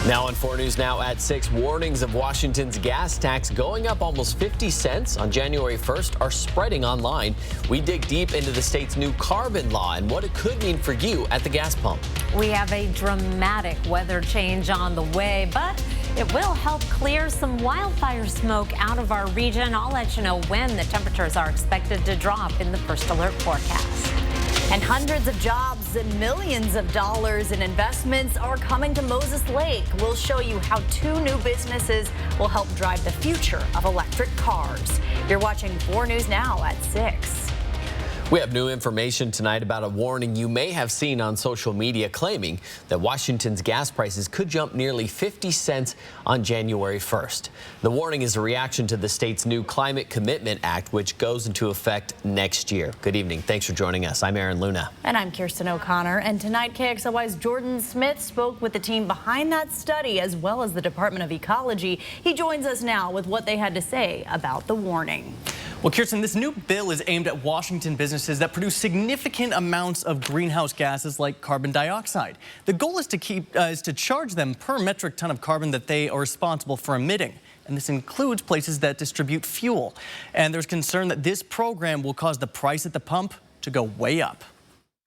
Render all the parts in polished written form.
Now on 4 News Now at 6, warnings of Washington's gas tax going up almost 50 cents on January 1st are spreading online. We dig deep into the state's new carbon law and what it could mean for you at the gas pump. We have a dramatic weather change on the way, but it will help clear some wildfire smoke out of our region. I'll let you know when the temperatures are expected to drop in the first alert forecast. And hundreds of jobs and millions of dollars in investments are coming to Moses Lake. We'll show you how 2 new businesses will help drive the future of electric cars. You're watching 4 News Now at 6. We have new information tonight about a warning you may have seen on social media claiming that Washington's gas prices could jump nearly 50 cents on January 1st. The warning is a reaction to the state's new Climate Commitment Act, which goes into effect next year. Good evening. Thanks for joining us. I'm Aaron Luna. And I'm Kirsten O'Connor. And tonight, KXLY's Jordan Smith spoke with the team behind that study, as well as the Department of Ecology. He joins us now with what they had to say about the warning. Well, Kirsten, this new bill is aimed at Washington businesses that produce significant amounts of greenhouse gases like carbon dioxide. The goal is to charge them per metric ton of carbon that they are responsible for emitting. And this includes places that distribute fuel. And there's concern that this program will cause the price at the pump to go way up.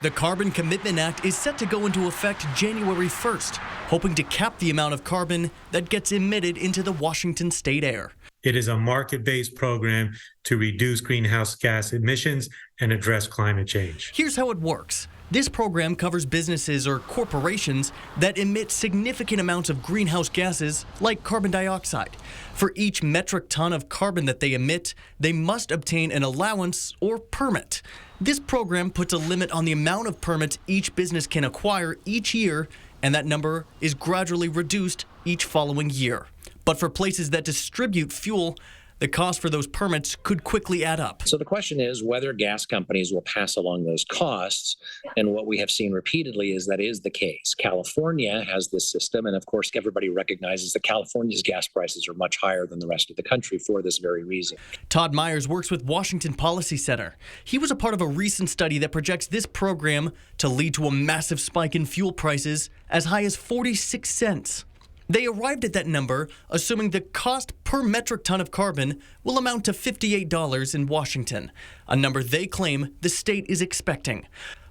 The Carbon Commitment Act is set to go into effect January 1st, hoping to cap the amount of carbon that gets emitted into the Washington state air. It is a market-based program to reduce greenhouse gas emissions and address climate change. Here's how it works. This program covers businesses or corporations that emit significant amounts of greenhouse gases like carbon dioxide. For each metric ton of carbon that they emit, they must obtain an allowance or permit. This program puts a limit on the amount of permits each business can acquire each year, and that number is gradually reduced each following year. But for places that distribute fuel, the cost for those permits could quickly add up. So the question is whether gas companies will pass along those costs. And what we have seen repeatedly is that is the case. California has this system. And of course, everybody recognizes that California's gas prices are much higher than the rest of the country for this very reason. Todd Myers works with Washington Policy Center. He was a part of a recent study that projects this program to lead to a massive spike in fuel prices as high as 46 cents. They arrived at that number, assuming the cost per metric ton of carbon will amount to $58 in Washington, a number they claim the state is expecting.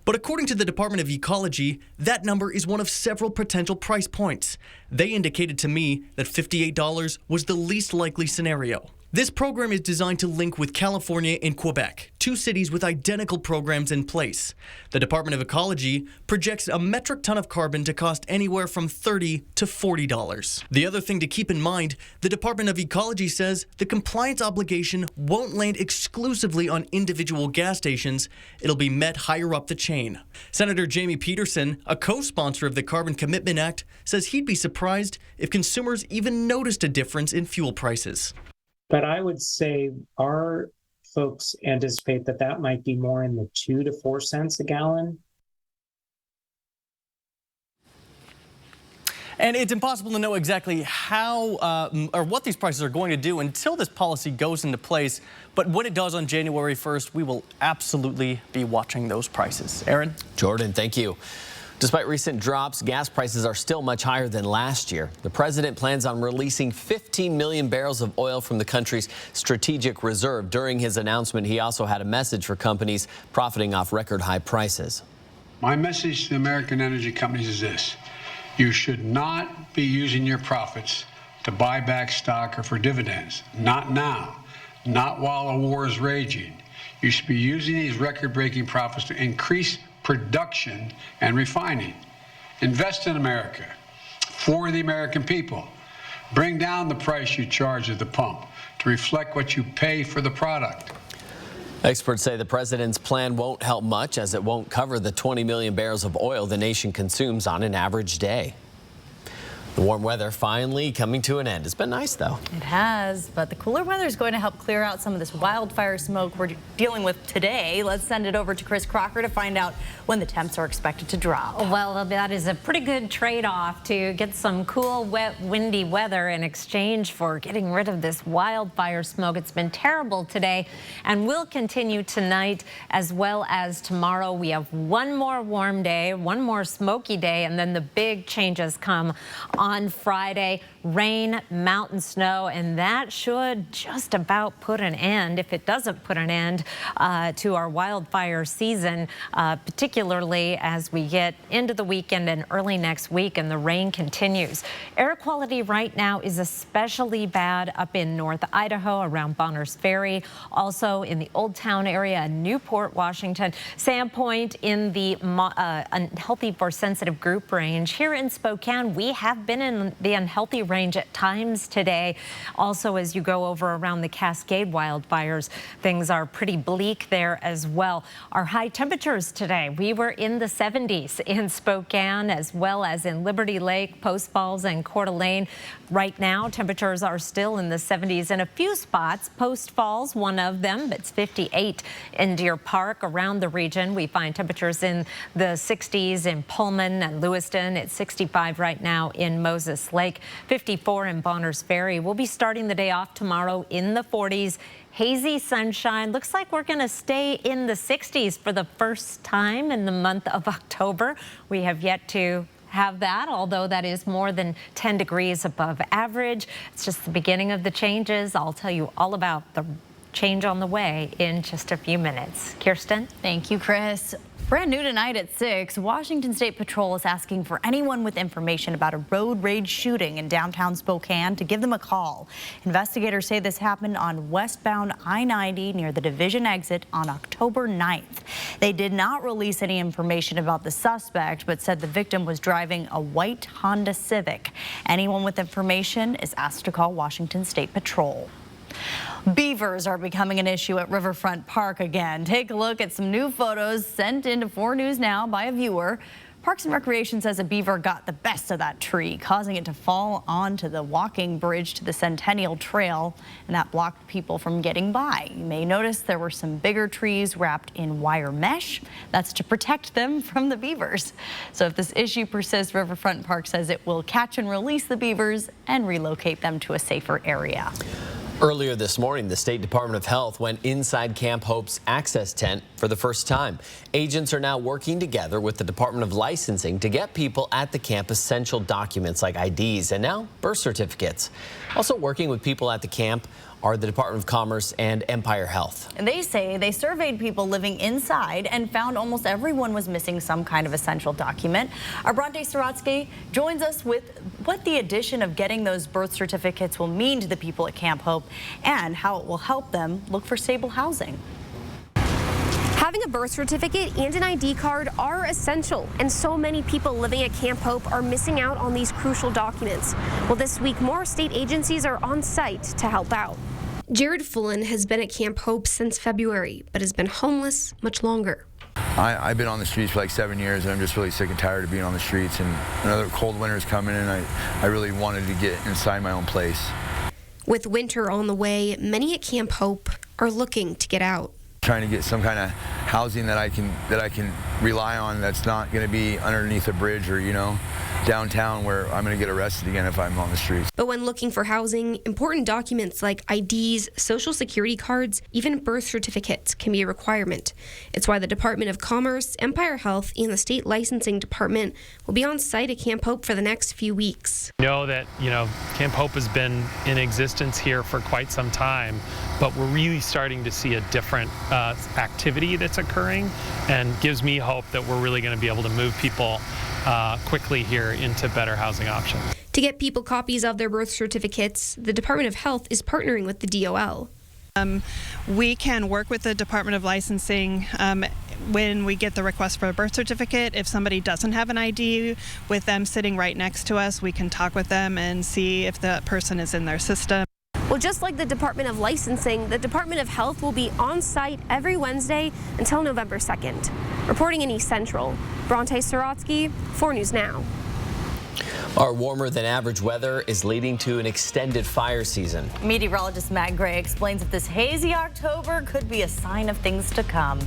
But according to the Department of Ecology, that number is one of several potential price points. They indicated to me that $58 was the least likely scenario. This program is designed to link with California and Quebec, 2 cities with identical programs in place. The Department of Ecology projects a metric ton of carbon to cost anywhere from $30 to $40. The other thing to keep in mind, the Department of Ecology says the compliance obligation won't land exclusively on individual gas stations. It'll be met higher up the chain. Senator Jamie Peterson, a co-sponsor of the Carbon Commitment Act, says he'd be surprised if consumers even noticed a difference in fuel prices. But I would say our folks anticipate that that might be more in the 2 to 4 cents a gallon. And it's impossible to know exactly how or what these prices are going to do until this policy goes into place. But when it does on January 1st, we will absolutely be watching those prices. Aaron? Jordan, thank you. Despite recent drops, gas prices are still much higher than last year. The president plans on releasing 15 million barrels of oil from the country's strategic reserve. During his announcement, he also had a message for companies profiting off record high prices. My message to the American energy companies is this: you should not be using your profits to buy back stock or for dividends. Not now, not while a war is raging. You should be using these record-breaking profits to increase production and refining. Invest in America for the American people. Bring down the price you charge at the pump to reflect what you pay for the product. Experts say the president's plan won't help much, as it won't cover the 20 million barrels of oil the nation consumes on an average day. The warm weather finally coming to an end. It's been nice, though. It has, but the cooler weather is going to help clear out some of this wildfire smoke we're dealing with today. Let's send it over to Chris Crocker to find out when the temps are expected to drop. Well, that is a pretty good trade-off to get some cool, wet, windy weather in exchange for getting rid of this wildfire smoke. It's been terrible today and will continue tonight as well as tomorrow. We have one more warm day, one more smoky day, and then the big changes come on Friday. Rain, mountain snow, and that should just about put an end, if it doesn't put an end, to our wildfire season, particularly as we get into the weekend and early next week and the rain continues. Air quality right now is especially bad up in North Idaho around Bonners Ferry, also in the Old Town area and Newport, Washington, Sandpoint in the unhealthy for sensitive group range. Here in Spokane, we have been in the unhealthy range at times today. Also, as you go over around the Cascade wildfires, things are pretty bleak there as well. Our high temperatures today, we were in the 70s in Spokane as well as in Liberty Lake, Post Falls and Coeur d'Alene. Right now, temperatures are still in the 70s in a few spots. Post Falls, one of them, it's 58 in Deer Park. Around the region, we find temperatures in the 60s in Pullman and Lewiston. It's 65 right now in Moses Lake, 54 in Bonners Ferry. We'll be starting the day off tomorrow in the 40s. Hazy sunshine. Looks like we're going to stay in the 60s for the first time in the month of October. We have yet to have that, although that is more than 10 degrees above average. It's just the beginning of the changes. I'll tell you all about the change on the way in just a few minutes. Kirsten? Thank you, Chris. Brand new tonight at 6, Washington State Patrol is asking for anyone with information about a road rage shooting in downtown Spokane to give them a call. Investigators say this happened on westbound I-90 near the Division exit on October 9th. They did not release any information about the suspect, but said the victim was driving a white Honda Civic. Anyone with information is asked to call Washington State Patrol. Beavers are becoming an issue at Riverfront Park again. Take a look at some new photos sent into 4 News Now by a viewer. Parks and Recreation says a beaver got the best of that tree, causing it to fall onto the walking bridge to the Centennial Trail, and that blocked people from getting by. You may notice there were some bigger trees wrapped in wire mesh. That's to protect them from the beavers. So if this issue persists, Riverfront Park says it will catch and release the beavers and relocate them to a safer area. Earlier this morning, the State Department of Health went inside Camp Hope's access tent for the first time. Agents are now working together with the Department of Licensing to get people at the camp essential documents like IDs and now birth certificates. Also working with people at the camp are the Department of Commerce and Empire Health. And they say they surveyed people living inside and found almost everyone was missing some kind of essential document. Our Bronte Saratsky joins us with what the addition of getting those birth certificates will mean to the people at Camp Hope and how it will help them look for stable housing. Having a birth certificate and an ID card are essential, and so many people living at Camp Hope are missing out on these crucial documents. Well, this week, more state agencies are on site to help out. Jared Fullen has been at Camp Hope since February, but has been homeless much longer. I've been on the streets for like 7 years, and I'm just really sick and tired of being on the streets, and another cold winter is coming, and I really wanted to get inside my own place. With winter on the way, many at Camp Hope are looking to get out. Trying to get some kind of housing that I can rely on, that's not going to be underneath a bridge or, you know, downtown where I'm going to get arrested again if I'm on the streets. But when looking for housing, important documents like IDs, social security cards, even birth certificates can be a requirement. It's why the Department of Commerce, Empire Health, and the State Licensing Department will be on site at Camp Hope for the next few weeks. Know that, Camp Hope has been in existence here for quite some time, but we're really starting to see a different activity that's occurring, and gives me hope that we're really going to be able to move people quickly here into better housing options. To get people copies of their birth certificates, the Department of Health is partnering with the DOL. We can work with the Department of Licensing when we get the request for a birth certificate. If somebody doesn't have an ID, with them sitting right next to us, we can talk with them and see if the person is in their system. Well, just like the Department of Licensing, the Department of Health will be on site every Wednesday until November 2nd. Reporting in East Central, Bronte Saratsky, 4 News Now. Our warmer than average weather is leading to an extended fire season. Meteorologist Matt Gray explains that this hazy October could be a sign of things to come.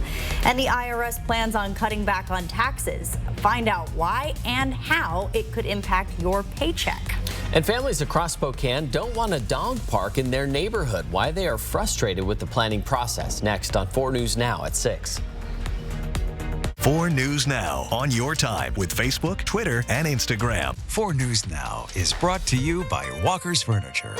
And the IRS plans on cutting back on taxes. Find out why and how it could impact your paycheck. And families across Spokane don't want a dog park in their neighborhood. Why they are frustrated with the planning process. Next on 4 News Now at 6. 4 News Now on your time with Facebook, Twitter, and Instagram. 4 News Now is brought to you by Walker's Furniture.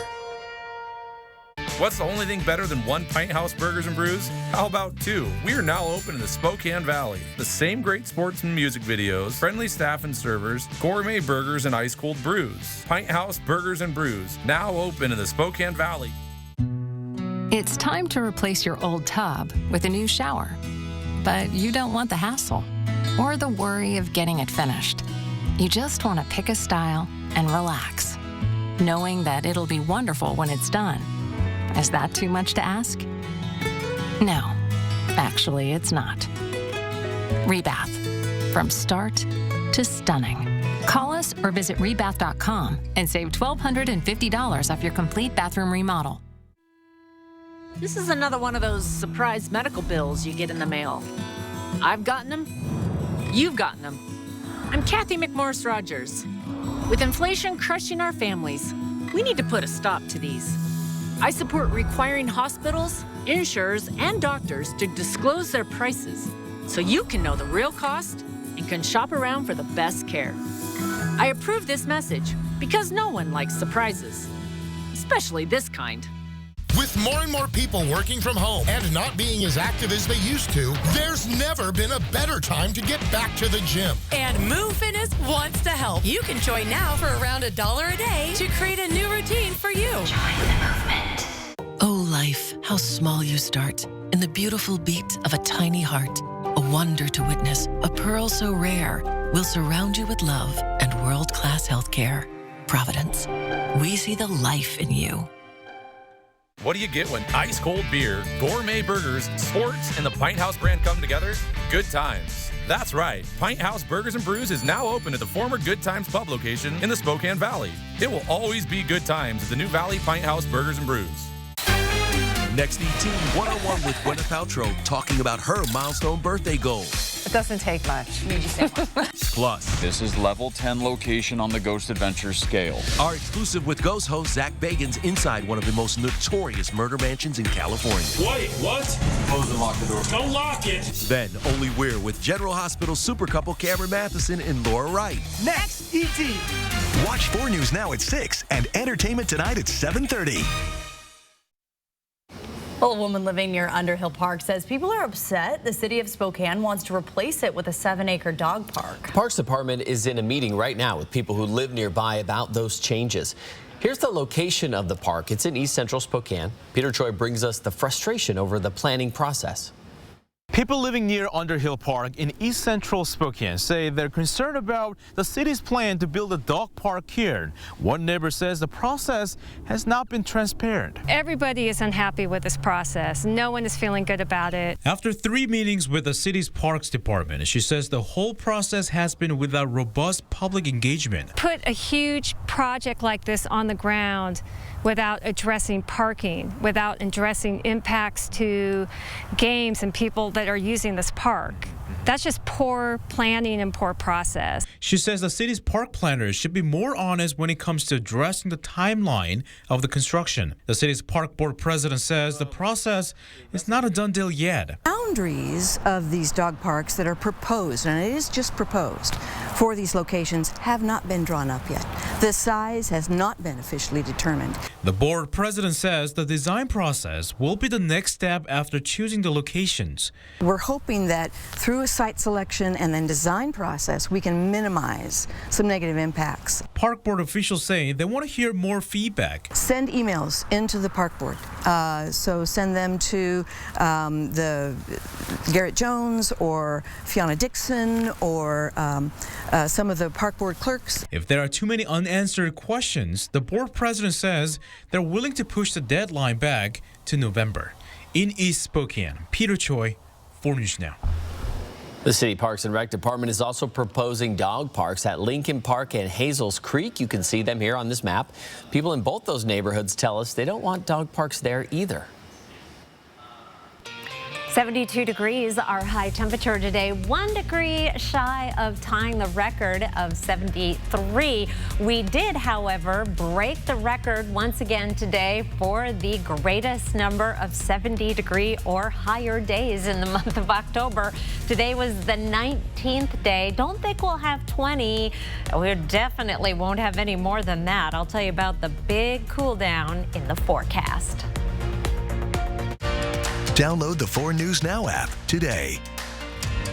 What's the only thing better than one Pint House Burgers and Brews? How about 2? We are now open in the Spokane Valley. The same great sports and music videos, friendly staff and servers, gourmet burgers, and ice-cold brews. Pint House Burgers and Brews, now open in the Spokane Valley. It's time to replace your old tub with a new shower. But you don't want the hassle or the worry of getting it finished. You just want to pick a style and relax, knowing that it'll be wonderful when it's done. Is that too much to ask? No, actually it's not. Rebath, from start to stunning. Call us or visit rebath.com and save $1,250 off your complete bathroom remodel. This is another one of those surprise medical bills you get in the mail. I've gotten them. You've gotten them. I'm Kathy McMorris Rogers. With inflation crushing our families, we need to put a stop to these. I support requiring hospitals, insurers, and doctors to disclose their prices so you can know the real cost and can shop around for the best care. I approve this message because no one likes surprises, especially this kind. With more and more people working from home and not being as active as they used to, there's never been a better time to get back to the gym. And Move Fitness wants to help. You can join now for around $1 a day to create a new routine for you. Join the movement. Oh, life, how small you start in the beautiful beat of a tiny heart. A wonder to witness, a pearl so rare will surround you with love and world-class health care. Providence. We see the life in you. What do you get when ice-cold beer, gourmet burgers, sports, and the Pint House brand come together? Good times. That's right. Pint House Burgers and Brews is now open at the former Good Times Pub location in the Spokane Valley. It will always be good times at the new Valley Pint House Burgers and Brews. Next, ET one-on-one with Gwyneth Paltrow talking about her milestone birthday goal. It doesn't take much. You just say one. Plus, this is level 10 location on the Ghost Adventures scale. Our exclusive with Ghost host Zach Bagans inside one of the most notorious murder mansions in California. Wait, what? Close and lock the door. Don't lock it. Then, Only We're with General Hospital super couple Cameron Matheson and Laura Wright. Next, ET. Watch 4 News Now at 6 and Entertainment Tonight at 7:30. Well, a woman living near Underhill Park says people are upset. The city of Spokane wants to replace it with a 7-acre dog park. Parks Department is in a meeting right now with people who live nearby about those changes. Here's the location of the park. It's in East Central Spokane. Peter Troy brings us the frustration over the planning process. People living near Underhill Park in East Central Spokane say they're concerned about the city's plan to build a dog park here. One neighbor says the process has not been transparent. Everybody is unhappy with this process. No one is feeling good about it. After 3 meetings with the city's Parks Department, she says the whole process has been without robust public engagement. Put a huge project like this on the ground without addressing parking, without addressing impacts to games and people that are using this park. That's just poor planning and poor process. She says the city's park planners should be more honest when it comes to addressing the timeline of the construction. The city's park board president says the process is not a done deal yet. Boundaries of these dog parks that are proposed, and it is just proposed, for these locations have not been drawn up yet. The size has not been officially determined. The board president says the design process will be the next step after choosing the locations. We're hoping that through a site selection and then design process, we can minimize some negative impacts. Park board officials say they want to hear more feedback. Send emails into the park board. So send them to the Garrett Jones or Fiona Dixon or some of the park board clerks. If there are too many unanswered questions, the board president says they're willing to push the deadline back to November. In East Spokane, Peter Choi, 4 News Now. The City Parks and Rec Department is also proposing dog parks at Lincoln Park and Hazels Creek. You can see them here on this map. People in both those neighborhoods tell us they don't want dog parks there either. 72 degrees, our high temperature today, 1 degree shy of tying the record of 73. We did, however, break the record once again today for the greatest number of 70-degree or higher days in the month of October. Today was the 19th day. Don't think we'll have 20. We definitely won't have any more than that. I'll tell you about the big cool down in the forecast. Download the 4 News Now app today.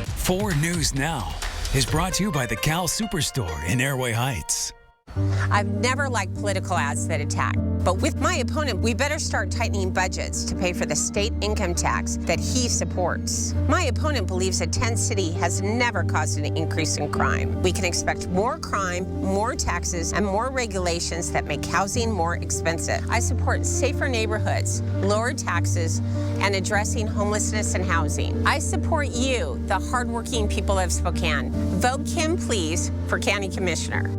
4 News Now is brought to you by the Cal Superstore in Airway Heights. I've never liked political ads that attack. But with my opponent, we better start tightening budgets to pay for the state income tax that he supports. My opponent believes a tent city has never caused an increase in crime. We can expect more crime, more taxes, and more regulations that make housing more expensive. I support safer neighborhoods, lower taxes, and addressing homelessness and housing. I support you, the hardworking people of Spokane. Vote Kim, please, for County Commissioner.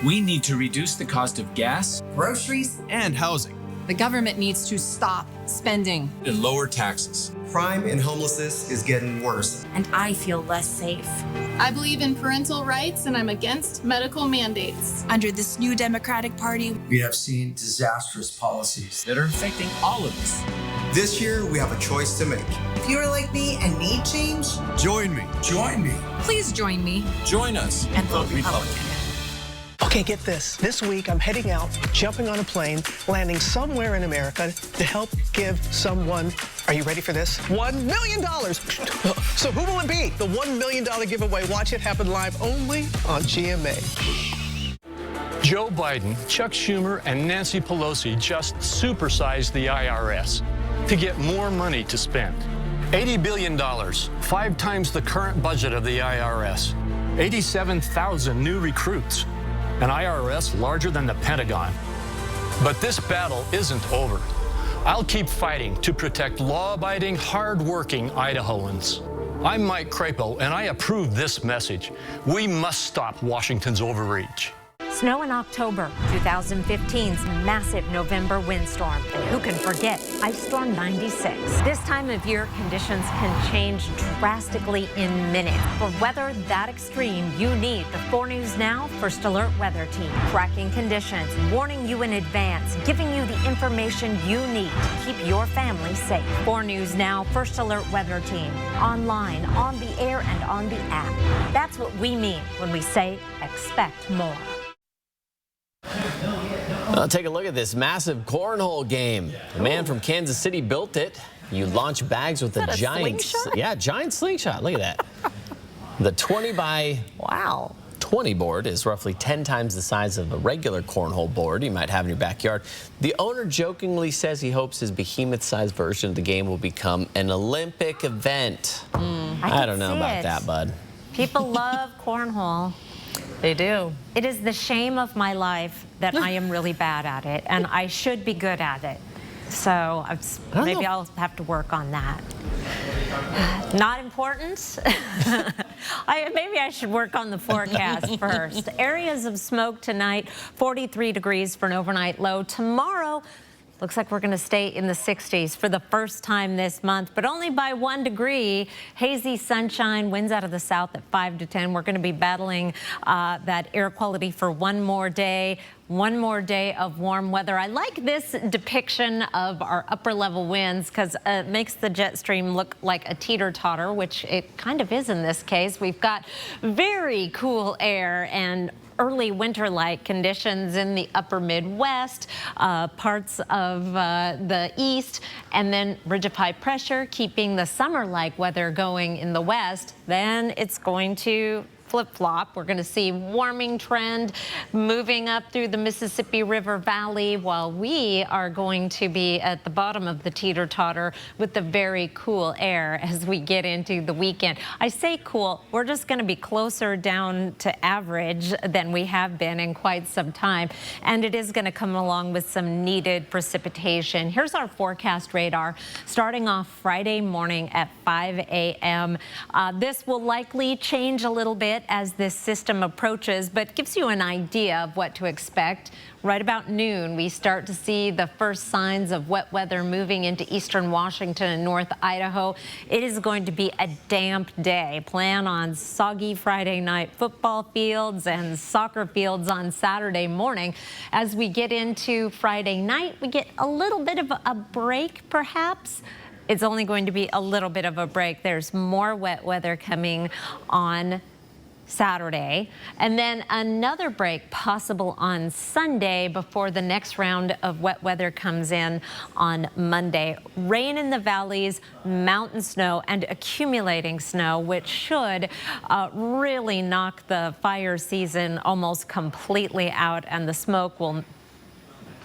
We need to reduce the cost of gas, groceries, and housing. The government needs to stop spending And lower taxes. Crime and homelessness is getting worse. And I feel less safe. I believe in parental rights and I'm against medical mandates. Under this new Democratic Party, We have seen disastrous policies that are affecting all of us. This year, we have a choice to make. if you're like me and need change, Join me. Join me. please join me Join us. and vote Republican. Okay, get this. This week, I'm heading out, jumping on a plane, landing somewhere in America to help give someone, are you ready for this? $1 million. So who will it be? The $1 million giveaway. Watch it happen live only on GMA. Joe Biden, Chuck Schumer, and Nancy Pelosi just supersized the IRS to get more money to spend. $80 billion, 5 times the current budget of the IRS. 87,000 new recruits. An IRS larger than the Pentagon. But this battle isn't over. I'll keep fighting to protect law-abiding, hard-working Idahoans. I'm Mike Crapo, and I approve this message. We must stop Washington's overreach. Snow in October, 2015's massive November windstorm. And who can forget Ice Storm 96? This time of year, conditions can change drastically in minutes. For weather that extreme, you need the 4 News Now First Alert Weather Team. Tracking conditions, warning you in advance, giving you the information you need to keep your family safe. 4 News Now First Alert Weather Team. Online, on the air, and on the app. That's what we mean when we say expect more. Take a look at this massive cornhole game. The man from Kansas City built it. You launch bags with a giant, giant slingshot. Look at that. The 20 by 20 board is roughly 10 times the size of a regular cornhole board you might have in your backyard. The owner jokingly says he hopes his behemoth-sized version of the game will become an Olympic event. I don't know about that, bud. People love cornhole. They do. It is the shame of my life that I am really bad at it, and I should be good at it. So maybe I'll have to work on that. Not important. Maybe I should work on the forecast first. Areas of smoke tonight, 43 degrees for an overnight low. Tomorrow, looks like we're going to stay in the 60s for the first time this month, but only by 1 degree. Hazy sunshine, winds out of the south at 5 to 10. We're going to be battling that air quality for one more day. One more day of warm weather. I like this depiction of our upper level winds because it makes the jet stream look like a teeter-totter, which it kind of is in this case. We've got very cool air and early winter-like conditions in the upper Midwest, parts of the east, and then ridge of high pressure keeping the summer-like weather going in the west. Then it's going to flip-flop. We're going to see warming trend moving up through the Mississippi River Valley while we are going to be at the bottom of the teeter-totter with the very cool air as we get into the weekend. I say cool, we're just going to be closer down to average than we have been in quite some time, and it is going to come along with some needed precipitation. Here's our forecast radar starting off Friday morning at 5 a.m. This will likely change a little bit bit as this system approaches, but gives you an idea of what to expect. Right about noon, we start to see the first signs of wet weather moving into eastern Washington and north Idaho. It is going to be a damp day. Plan on soggy Friday night football fields and soccer fields on Saturday morning. As we get into Friday night, we get a little bit of a break, perhaps. It's only going to be a little bit of a break. There's more wet weather coming on Saturday, and then another break possible on Sunday before the next round of wet weather comes in on Monday. Rain in the valleys, mountain snow, and accumulating snow, which should really knock the fire season almost completely out, and the smoke will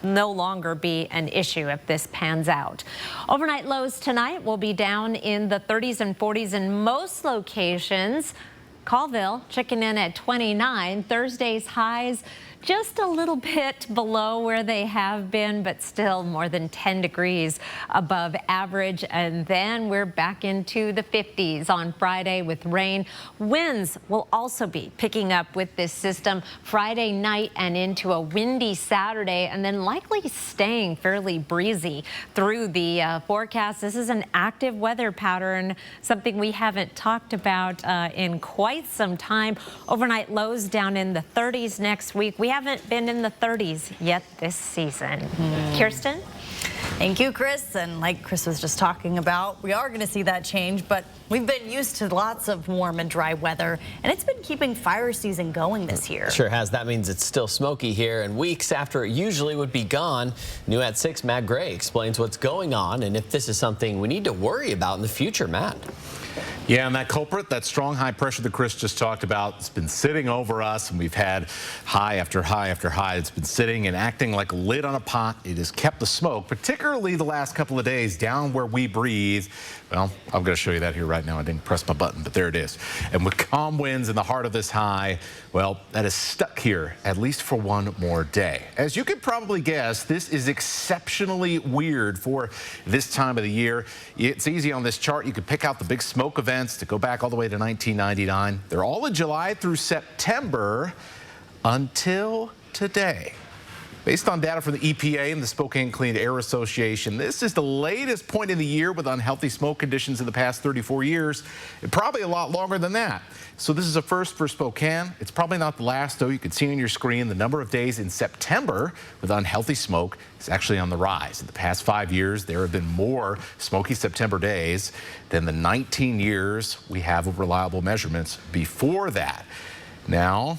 no longer be an issue if this pans out. Overnight lows tonight will be down in the 30s and 40s in most locations. Colville checking in at 29. Thursday's highs just a little bit below where they have been, but still more than 10 degrees above average. And then we're back into the 50s on Friday with rain. Winds will also be picking up with this system Friday night and into a windy Saturday, and then likely staying fairly breezy through the forecast. This is an active weather pattern, something we haven't talked about in quite some time. Overnight lows down in the 30s next week. We haven't been in the 30s yet this season. Kirsten? Thank you, Chris. And like Chris was just talking about, we are going to see that change, but we've been used to lots of warm and dry weather, and it's been keeping fire season going this year. Sure has. That means it's still smoky here, and weeks after it usually would be gone. New at 6, Matt Gray explains what's going on and if this is something we need to worry about in the future. Matt? Yeah, and that culprit, that strong high pressure that Chris just talked about, it's been sitting over us, and we've had high after high after high. It's been sitting and acting like a lid on a pot. It has kept the smoke, particularly the last couple of days, down where we breathe. Well, I'm going to show you that here right now. I didn't press my button, but there it is. And with calm winds in the heart of this high, well, that is stuck here at least for one more day. As you could probably guess, this is exceptionally weird for this time of the year. It's easy on this chart. You could pick out the big smoke events to go back all the way to 1999. They're all in July through September until today. Based on data from the EPA and the Spokane Clean Air Association, this is the latest point in the year with unhealthy smoke conditions in the past 34 years, and probably a lot longer than that. So this is a first for Spokane. It's probably not the last, though. You can see on your screen the number of days in September with unhealthy smoke is actually on the rise. In the past 5 years, there have been more smoky September days than the 19 years we have of reliable measurements before that. Now,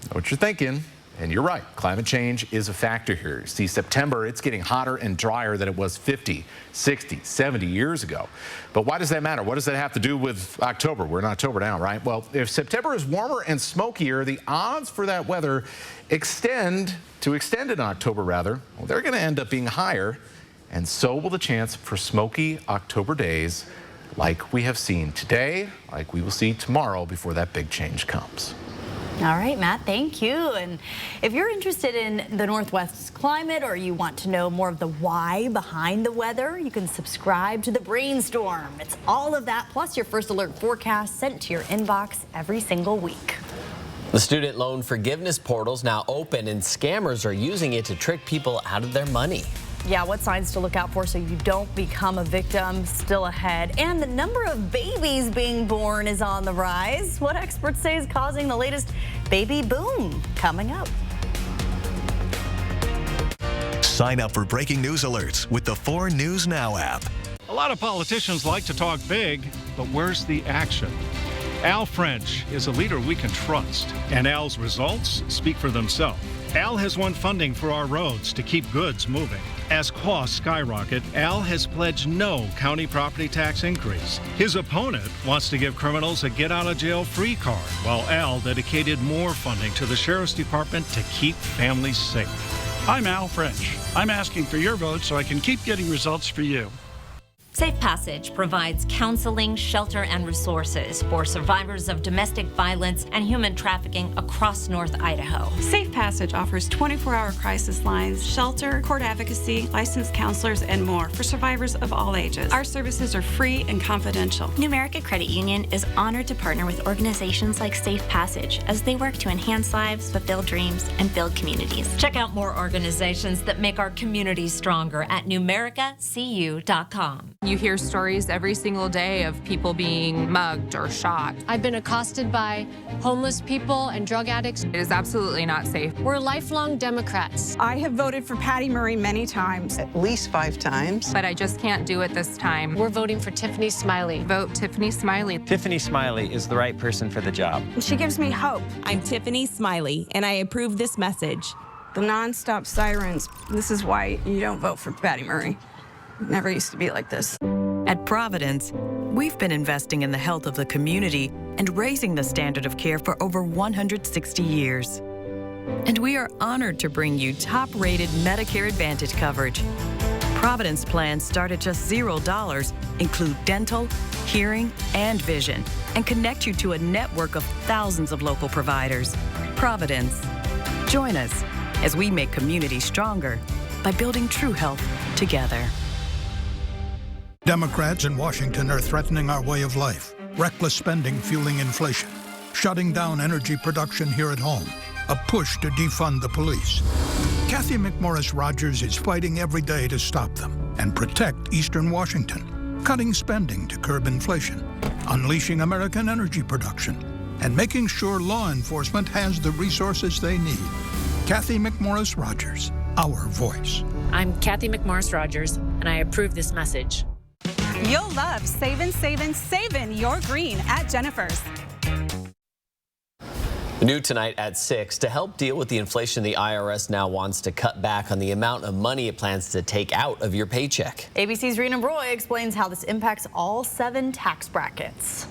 know what you're thinking. And you're right, climate change is a factor here. See, September, it's getting hotter and drier than it was 50, 60, 70 years ago. But why does that matter? What does that have to do with October? We're in October now, right? Well, if September is warmer and smokier, the odds for that weather extend in October, rather, well, they're going to end up being higher. And so will the chance for smoky October days like we have seen today, like we will see tomorrow before that big change comes. All right, Matt, thank you. And if you're interested in the Northwest's climate, or you want to know more of the why behind the weather, you can subscribe to the Brainstorm. It's all of that, plus your first alert forecast sent to your inbox every single week. The student loan forgiveness portal's now open, and scammers are using it to trick people out of their money. Yeah, what signs to look out for so you don't become a victim still ahead. And the number of babies being born is on the rise. What experts say is causing the latest baby boom coming up. Sign up for breaking news alerts with the 4 News Now app. A lot of politicians like to talk big, but where's the action? Al French is a leader we can trust, and Al's results speak for themselves. Al has won funding for our roads to keep goods moving. As costs skyrocket, Al has pledged no county property tax increase. His opponent wants to give criminals a get-out-of-jail-free card, while Al dedicated more funding to the Sheriff's Department to keep families safe. I'm Al French. I'm asking for your vote so I can keep getting results for you. Safe Passage provides counseling, shelter, and resources for survivors of domestic violence and human trafficking across North Idaho. Safe Passage offers 24-hour crisis lines, shelter, court advocacy, licensed counselors, and more for survivors of all ages. Our services are free and confidential. Numerica Credit Union is honored to partner with organizations like Safe Passage as they work to enhance lives, fulfill dreams, and build communities. Check out more organizations that make our communities stronger at numericacu.com. You hear stories every single day of people being mugged or shot. I've been accosted by homeless people and drug addicts. It is absolutely not safe. We're lifelong Democrats. I have voted for Patty Murray many times. At least 5 times. But I just can't do it this time. We're voting for Tiffany Smiley. Vote Tiffany Smiley. Tiffany Smiley is the right person for the job. She gives me hope. I'm Tiffany Smiley, and I approve this message. The nonstop sirens. This is why you don't vote for Patty Murray. It never used to be like this. At Providence, we've been investing in the health of the community and raising the standard of care for over 160 years. And we are honored to bring you top-rated Medicare Advantage coverage. Providence plans start at just $0, include dental, hearing, and vision, and connect you to a network of thousands of local providers. Providence. Join us as we make communities stronger by building true health together. Democrats in Washington are threatening our way of life. Reckless spending fueling inflation. Shutting down energy production here at home. A push to defund the police. Kathy McMorris Rogers is fighting every day to stop them and protect Eastern Washington. Cutting spending to curb inflation. Unleashing American energy production. And making sure law enforcement has the resources they need. Kathy McMorris Rogers, our voice. I'm Kathy McMorris Rogers, and I approve this message. You'll love saving your green at Jennifer's. New tonight at 6. To help deal with the inflation, the IRS now wants to cut back on the amount of money it plans to take out of your paycheck. ABC's Rena Roy explains how this impacts all 7 tax brackets.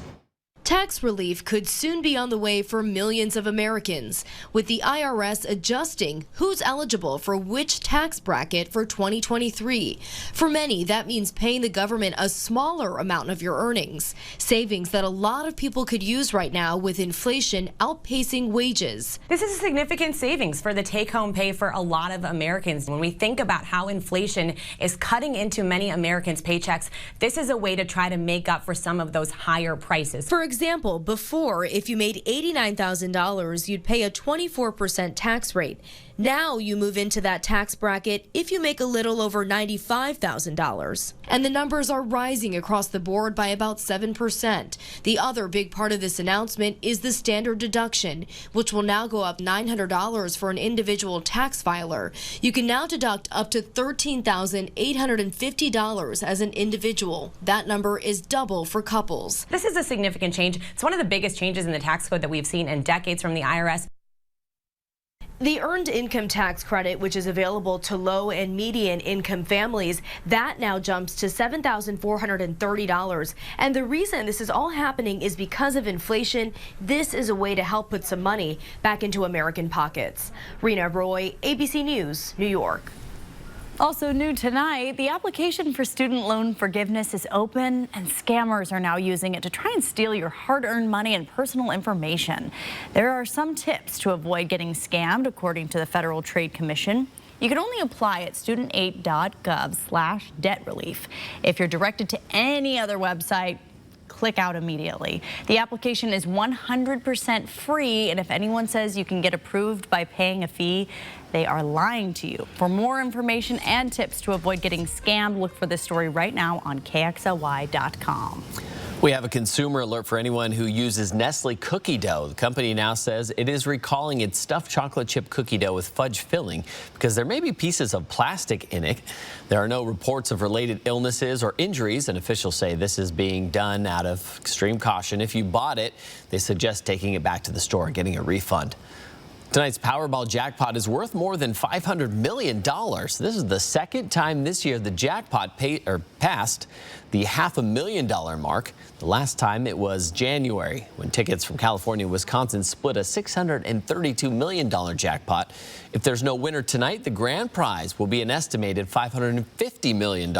Tax relief could soon be on the way for millions of Americans, with the IRS adjusting who's eligible for which tax bracket for 2023. For many, that means paying the government a smaller amount of your earnings, savings that a lot of people could use right now with inflation outpacing wages. This is a significant savings for the take-home pay for a lot of Americans. When we think about how inflation is cutting into many Americans' paychecks, this is a way to try to make up for some of those higher prices. For example, before, if you made $89,000, you'd pay a 24% tax rate. Now you move into that tax bracket if you make a little over $95,000. And the numbers are rising across the board by about 7%. The other big part of this announcement is the standard deduction, which will now go up $900 for an individual tax filer. You can now deduct up to $13,850 as an individual. That number is double for couples. This is a significant change. It's one of the biggest changes in the tax code that we've seen in decades from the IRS. The Earned Income Tax Credit, which is available to low and median income families, that now jumps to $7,430. And the reason this is all happening is because of inflation. This is a way to help put some money back into American pockets. Rena Roy, ABC News, New York. Also new tonight, the application for student loan forgiveness is open, and scammers are now using it to try and steal your hard-earned money and personal information. There are some tips to avoid getting scammed, according to the Federal Trade Commission. You can only apply at studentaid.gov/debt relief. If you're directed to any other website, click out immediately. The application is 100% free, and if anyone says you can get approved by paying a fee, they are lying to you. For more information and tips to avoid getting scammed, look for this story right now on KXLY.com. We have a consumer alert for anyone who uses Nestle cookie dough. The company now says it is recalling its stuffed chocolate chip cookie dough with fudge filling because there may be pieces of plastic in it. There are no reports of related illnesses or injuries, and officials say this is being done out of extreme caution. If you bought it, they suggest taking it back to the store and getting a refund. Tonight's Powerball jackpot is worth more than $500 million. This is the second time this year the jackpot passed the $500,000 mark. The last time it was January, when tickets from California and Wisconsin split a $632 million jackpot. If there's no winner tonight, the grand prize will be an estimated $550 million.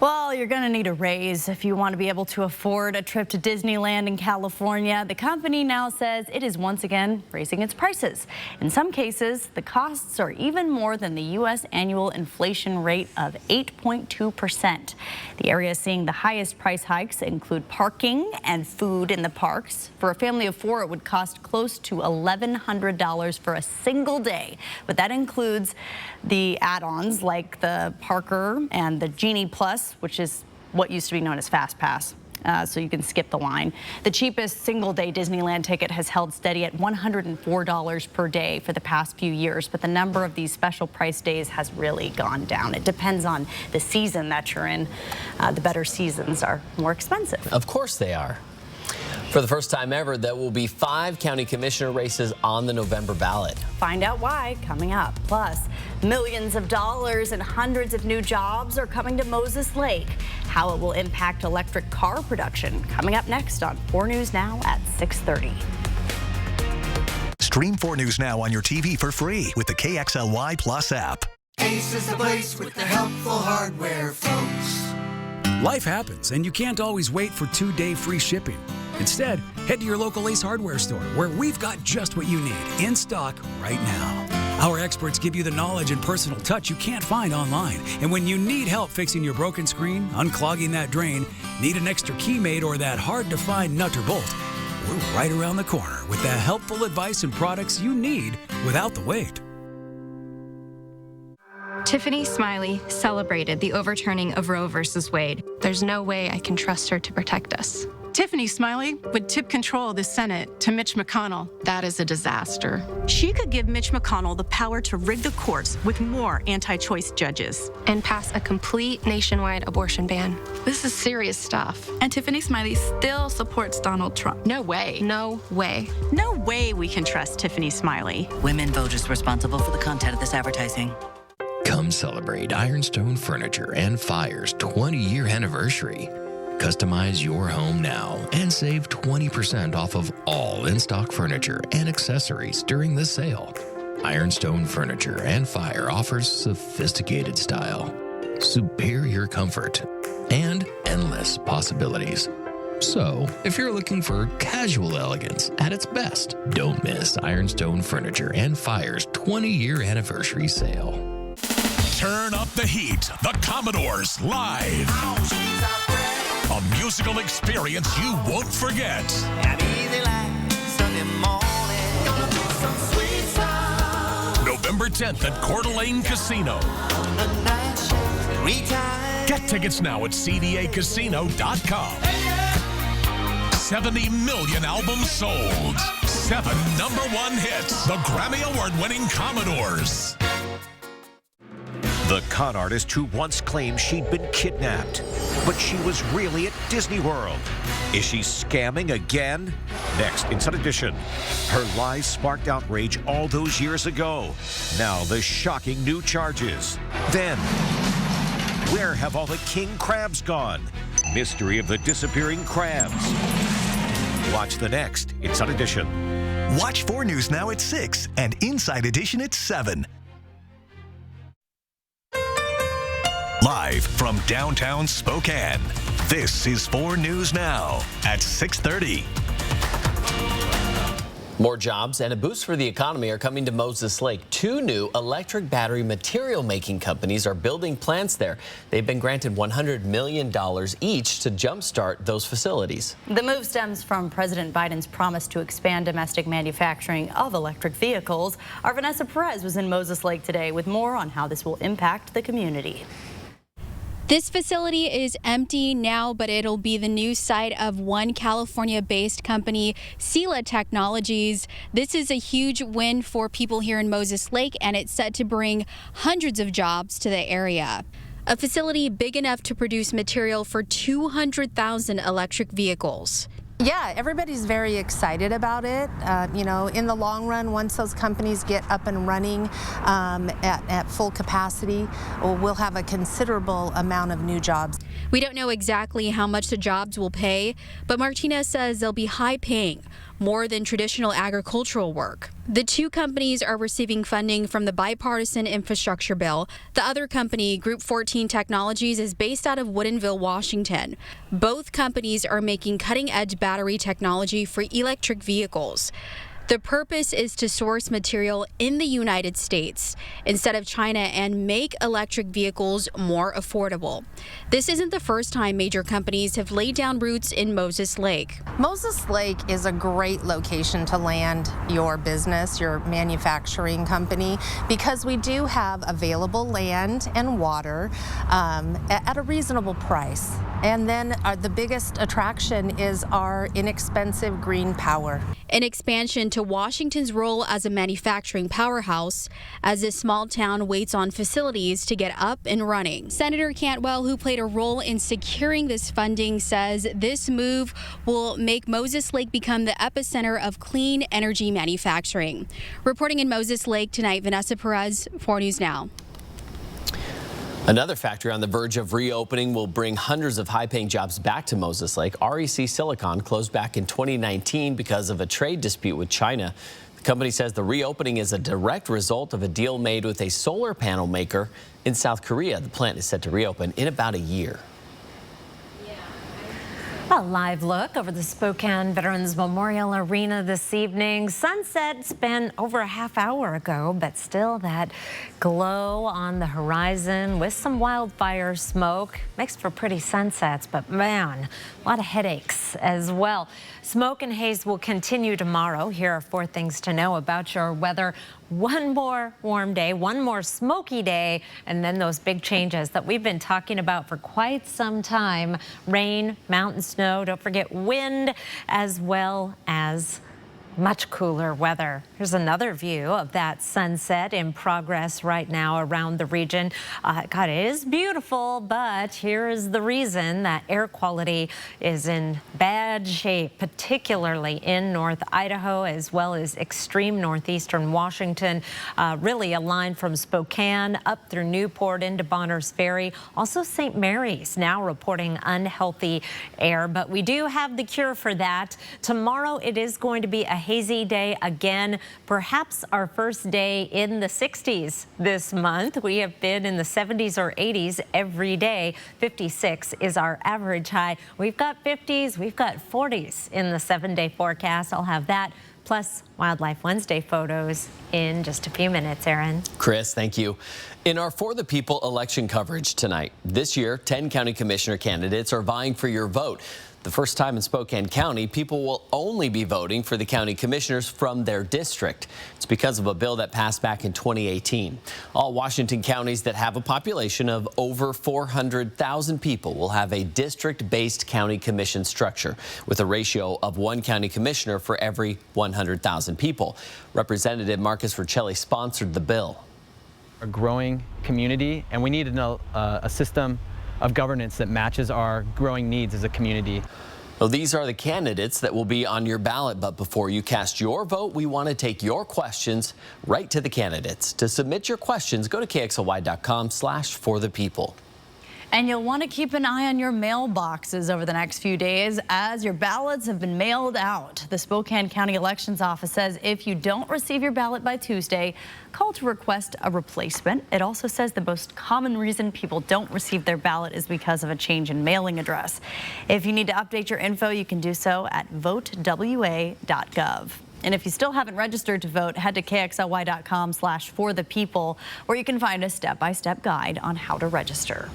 Well, you're going to need a raise if you want to be able to afford a trip to Disneyland in California. The company now says it is once again raising its prices. In some cases, the costs are even more than the U.S. annual inflation rate of 8.2%. The areas seeing the highest price hikes include parking and food in the parks. For a family of 4, it would cost close to $1,100 for a single day, but that includes the add-ons like the Parker and the Genie Plus, which is what used to be known as Fast Pass. So you can skip the line. The cheapest single-day Disneyland ticket has held steady at $104 per day for the past few years, but the number of these special price days has really gone down. It depends on the season that you're in. The better seasons are more expensive. Of course they are. For the first time ever, there will be 5 county commissioner races on the November ballot. Find out why coming up. Plus, millions of dollars and hundreds of new jobs are coming to Moses Lake. How it will impact electric car production coming up next on 4 News Now at 6:30. Stream 4 News Now on your TV for free with the KXLY Plus app. Ace is the place with the helpful hardware, folks. Life happens, and you can't always wait for 2-day free shipping. Instead, head to your local Ace hardware store, where we've got just what you need in stock right now. Our experts give you the knowledge and personal touch you can't find online. And when you need help fixing your broken screen, unclogging that drain, need an extra key made, or that hard-to-find nut or bolt, we're right around the corner with the helpful advice and products you need without the wait. Tiffany Smiley celebrated the overturning of Roe versus Wade. There's no way I can trust her to protect us. Tiffany Smiley would tip control of the Senate to Mitch McConnell. That is a disaster. She could give Mitch McConnell the power to rig the courts with more anti-choice judges. And pass a complete nationwide abortion ban. This is serious stuff. And Tiffany Smiley still supports Donald Trump. No way. No way. No way we can trust Tiffany Smiley. Women voters responsible for the content of this advertising. Come celebrate Ironstone Furniture and Fire's 20-year anniversary. Customize your home now and save 20% off of all in-stock furniture and accessories during the sale. Ironstone Furniture and Fire offers sophisticated style, superior comfort, and endless possibilities. So, if you're looking for casual elegance at its best, don't miss Ironstone Furniture and Fire's 20-year anniversary sale. Turn up the heat. The Commodores live. A musical experience you won't forget. November 10th at Coeur d'Alene Casino. Get tickets now at cdacasino.com. 70 million albums sold. 7 #1 hits. The Grammy Award-winning Commodores. The con artist who once claimed she'd been kidnapped, but she was really at Disney World. Is she scamming again? Next, Inside Edition. Her lies sparked outrage all those years ago. Now the shocking new charges. Then, where have all the king crabs gone? Mystery of the disappearing crabs. Watch the next Inside Edition. Watch 4 News Now at 6 and Inside Edition at 7. Live from downtown Spokane, this is 4 News Now at 6:30. More jobs and a boost for the economy are coming to Moses Lake. 2 new electric battery material making companies are building plants there. They've been granted $100 million each to jumpstart those facilities. The move stems from President Biden's promise to expand domestic manufacturing of electric vehicles. Our Vanessa Perez was in Moses Lake today with more on how this will impact the community. This facility is empty now, but it'll be the new site of one California-based company, Sila Technologies. This is a huge win for people here in Moses Lake, and it's set to bring hundreds of jobs to the area. A facility big enough to produce material for 200,000 electric vehicles. Yeah, everybody's very excited about it. You know, in the long run, once those companies get up and running at full capacity, we'll have a considerable amount of new jobs. We don't know exactly how much the jobs will pay, but Martinez says they'll be high-paying, more than traditional agricultural work. The two companies are receiving funding from the bipartisan infrastructure bill. The other company, Group 14 Technologies, is based out of Woodinville, Washington. Both companies are making cutting-edge battery technology for electric vehicles. The purpose is to source material in the United States instead of China and make electric vehicles more affordable. This isn't the first time major companies have laid down roots in Moses Lake. Moses Lake is a great location to land your business, your manufacturing company, because we do have available land and water at a reasonable price. And then the biggest attraction is our inexpensive green power. An expansion to Washington's role as a manufacturing powerhouse as this small town waits on facilities to get up and running. Senator Cantwell, who played a role in securing this funding, says this move will make Moses Lake become the epicenter of clean energy manufacturing. Reporting in Moses Lake tonight, Vanessa Perez, 4 News Now. Another factory on the verge of reopening will bring hundreds of high-paying jobs back to Moses Lake. REC Silicon closed back in 2019 because of a trade dispute with China. The company says the reopening is a direct result of a deal made with a solar panel maker in South Korea. The plant is set to reopen in about a year. A live look over the Spokane Veterans Memorial Arena this evening. Sunset's been over a half hour ago, but still that glow on the horizon with some wildfire smoke. Makes for pretty sunsets, but man, a lot of headaches as well. Smoke and haze will continue tomorrow. Here are 4 things to know about your weather. One more warm day, one more smoky day, and then those big changes that we've been talking about for quite some time. Rain, mountain snow, don't forget wind, as well as much cooler weather. Here's another view of that sunset in progress right now around the region. God, it is beautiful, but here is the reason that air quality is in bad shape, particularly in North Idaho, as well as extreme northeastern Washington. Really a line from Spokane up through Newport into Bonners Ferry. Also St. Mary's now reporting unhealthy air, but we do have the cure for that. Tomorrow it is going to be a hazy day again, perhaps our first day in the 60s this month. We have been in the 70s or 80s every day. 56 is our average high. We've got 50s, we've got 40s in the 7-day forecast. I'll have that plus Wildlife Wednesday photos in just a few minutes, Aaron. Chris, thank you. In our For the People election coverage tonight, this year, 10 county commissioner candidates are vying for your vote. The first time in Spokane County, people will only be voting for the county commissioners from their district. It's because of a bill that passed back in 2018. All Washington counties that have a population of over 400,000 people will have a district-based county commission structure with a ratio of 1 county commissioner for every 100,000 people. Representative Marcus Vercelli sponsored the bill. A growing community, and we need a system of governance that matches our growing needs as a community. Well, these are the candidates that will be on your ballot, but before you cast your vote, we want to take your questions right to the candidates. To submit your questions, go to KXLY.com/forthepeople. And you'll want to keep an eye on your mailboxes over the next few days as your ballots have been mailed out. The Spokane County Elections Office says if you don't receive your ballot by Tuesday, call to request a replacement. It also says the most common reason people don't receive their ballot is because of a change in mailing address. If you need to update your info, you can do so at votewa.gov. And if you still haven't registered to vote, head to KXLY.com/forthepeople, where you can find a step-by-step guide on how to register.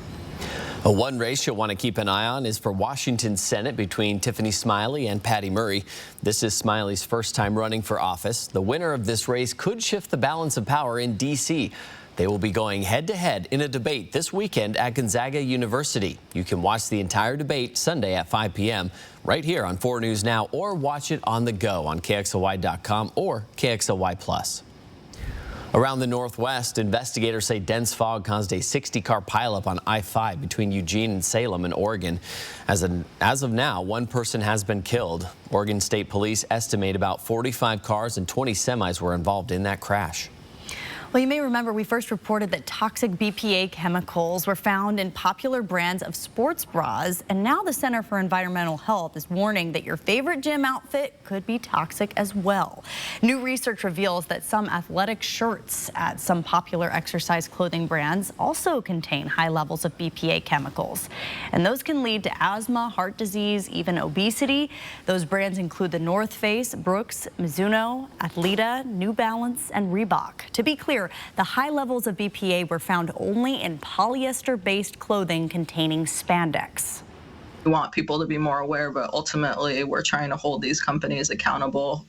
One race you'll want to keep an eye on is for Washington Senate between Tiffany Smiley and Patty Murray. This is Smiley's first time running for office. The winner of this race could shift the balance of power in D.C. They will be going head-to-head in a debate this weekend at Gonzaga University. You can watch the entire debate Sunday at 5 p.m. right here on 4 News Now, or watch it on the go on KXLY.com or KXLY+. Around the Northwest, investigators say dense fog caused a 60-car pileup on I-5 between Eugene and Salem in Oregon. As of now, 1 person has been killed. Oregon State Police estimate about 45 cars and 20 semis were involved in that crash. Well, you may remember we first reported that toxic BPA chemicals were found in popular brands of sports bras, and now the Center for Environmental Health is warning that your favorite gym outfit could be toxic as well. New research reveals that some athletic shirts at some popular exercise clothing brands also contain high levels of BPA chemicals, and those can lead to asthma, heart disease, even obesity. Those brands include the North Face, Brooks, Mizuno, Athleta, New Balance, and Reebok. To be clear, the high levels of BPA were found only in polyester-based clothing containing spandex. We want people to be more aware, but ultimately we're trying to hold these companies accountable.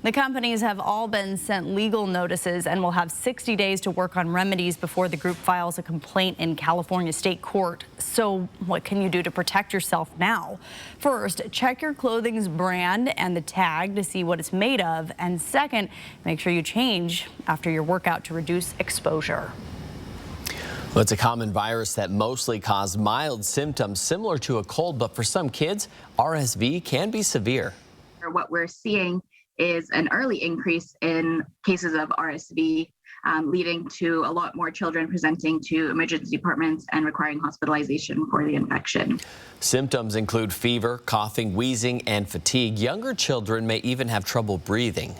The companies have all been sent legal notices and will have 60 days to work on remedies before the group files a complaint in California state court. So what can you do to protect yourself now? First, check your clothing's brand and the tag to see what it's made of. And second, make sure you change after your workout to reduce exposure. Well, it's a common virus that mostly causes mild symptoms similar to a cold, but for some kids, RSV can be severe. What we're seeing is an early increase in cases of RSV, leading to a lot more children presenting to emergency departments and requiring hospitalization for the infection. Symptoms include fever, coughing, wheezing, and fatigue. Younger children may even have trouble breathing.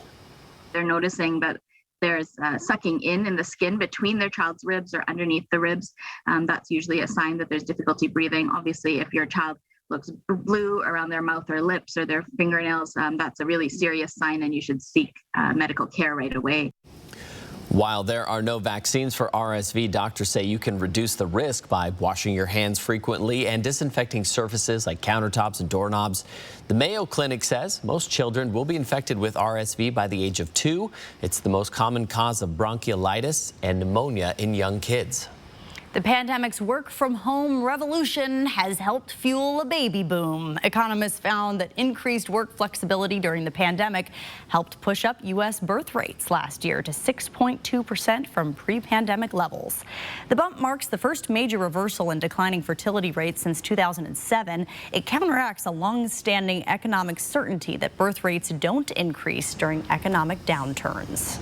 They're noticing that there's sucking in the skin between their child's ribs or underneath the ribs. That's usually a sign that there's difficulty breathing. Obviously, if your child looks blue around their mouth or lips or their fingernails, that's a really serious sign, and you should seek medical care right away. While there are no vaccines for RSV, doctors say you can reduce the risk by washing your hands frequently and disinfecting surfaces like countertops and doorknobs. The Mayo Clinic says most children will be infected with RSV by the age of 2. It's the most common cause of bronchiolitis and pneumonia in young kids. The pandemic's work-from-home revolution has helped fuel a baby boom. Economists found that increased work flexibility during the pandemic helped push up U.S. birth rates last year to 6.2% from pre-pandemic levels. The bump marks the first major reversal in declining fertility rates since 2007. It counteracts a long-standing economic certainty that birth rates don't increase during economic downturns.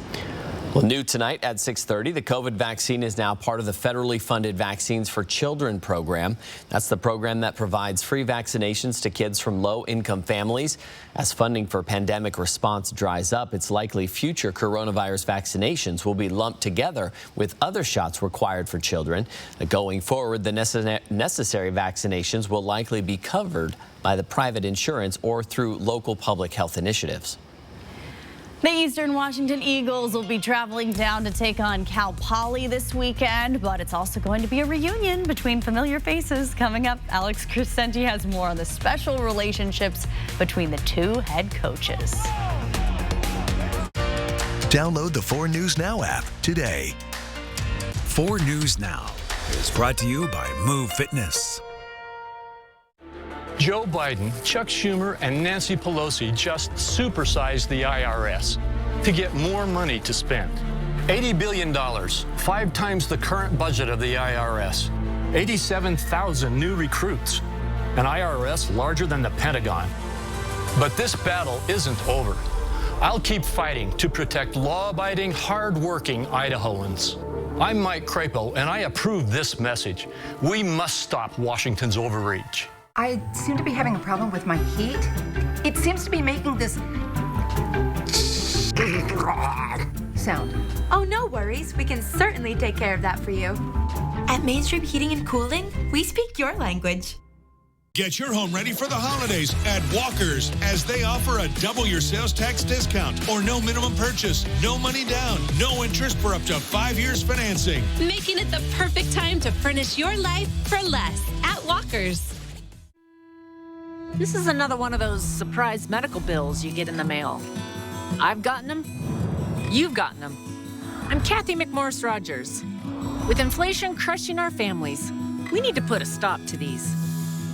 Well, new tonight at 6:30, the COVID vaccine is now part of the federally funded Vaccines for Children program. That's the program that provides free vaccinations to kids from low-income families. As funding for pandemic response dries up, it's likely future coronavirus vaccinations will be lumped together with other shots required for children. Going forward, the necessary vaccinations will likely be covered by the private insurance or through local public health initiatives. The Eastern Washington Eagles will be traveling down to take on Cal Poly this weekend, but it's also going to be a reunion between familiar faces. Coming up, Alex Crescenti has more on the special relationships between the two head coaches. Download the 4 News Now app today. 4 News Now is brought to you by Move Fitness. Joe Biden, Chuck Schumer, and Nancy Pelosi just supersized the IRS to get more money to spend. $80 billion, 5 times the current budget of the IRS. 87,000 new recruits, an IRS larger than the Pentagon. But this battle isn't over. I'll keep fighting to protect law-abiding, hard-working Idahoans. I'm Mike Crapo, and I approve this message. We must stop Washington's overreach. I seem to be having a problem with my heat. It seems to be making this sound. Oh, no worries. We can certainly take care of that for you. At Mainstream Heating and Cooling, we speak your language. Get your home ready for the holidays at Walker's, as they offer a double your sales tax discount or no minimum purchase, no money down, no interest for up to 5 years financing. Making it the perfect time to furnish your life for less at Walker's. This is another one of those surprise medical bills you get in the mail. I've gotten them. You've gotten them. I'm Kathy McMorris Rogers. With inflation crushing our families, we need to put a stop to these.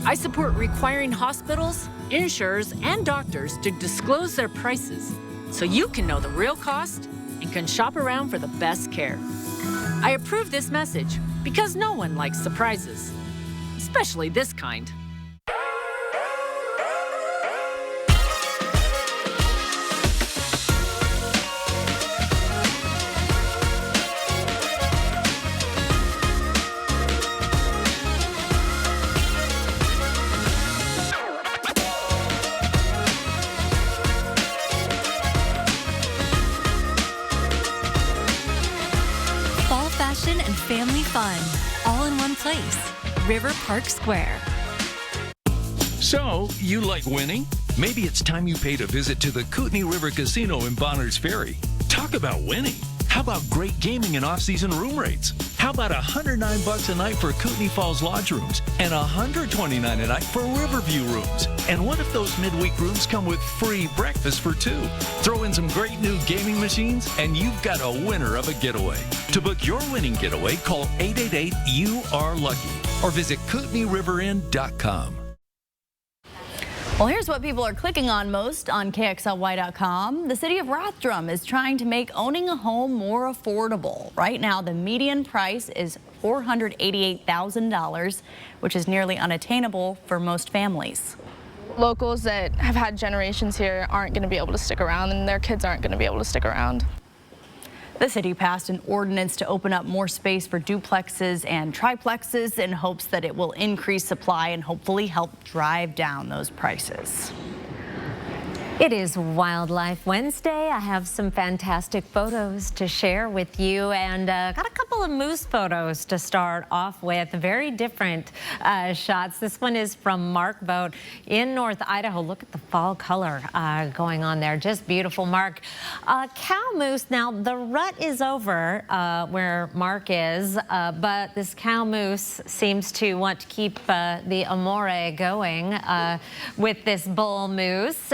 I support requiring hospitals, insurers, and doctors to disclose their prices so you can know the real cost and can shop around for the best care. I approve this message because no one likes surprises, especially this kind. fashion and family fun, all in one place. River Park Square. So, you like winning? Maybe it's time you paid a visit to the Kootenai River Casino in Bonners Ferry. Talk about winning. How about great gaming and off-season room rates? How about $109 a night for Kootenai Falls Lodge rooms and $129 a night for Riverview rooms? And what if those midweek rooms come with free breakfast for two? Throw in some great new gaming machines and you've got a winner of a getaway. To book your winning getaway, call 888-YOU-ARE-LUCKY or visit KootenaiRiverInn.com. Well, here's what people are clicking on most on KXLY.com. The city of Rathdrum is trying to make owning a home more affordable. Right now, the median price is $488,000, which is nearly unattainable for most families. Locals that have had generations here aren't going to be able to stick around, and their kids aren't going to be able to stick around. The city passed an ordinance to open up more space for duplexes and triplexes in hopes that it will increase supply and hopefully help drive down those prices. It is Wildlife Wednesday. I have some fantastic photos to share with you, and got a couple of moose photos to start off with. Very different shots. This one is from Mark Boat in North Idaho. Look at the fall color going on there. Just beautiful, Mark. Cow moose. Now, the rut is over where Mark is, but this cow moose seems to want to keep the amore going with this bull moose.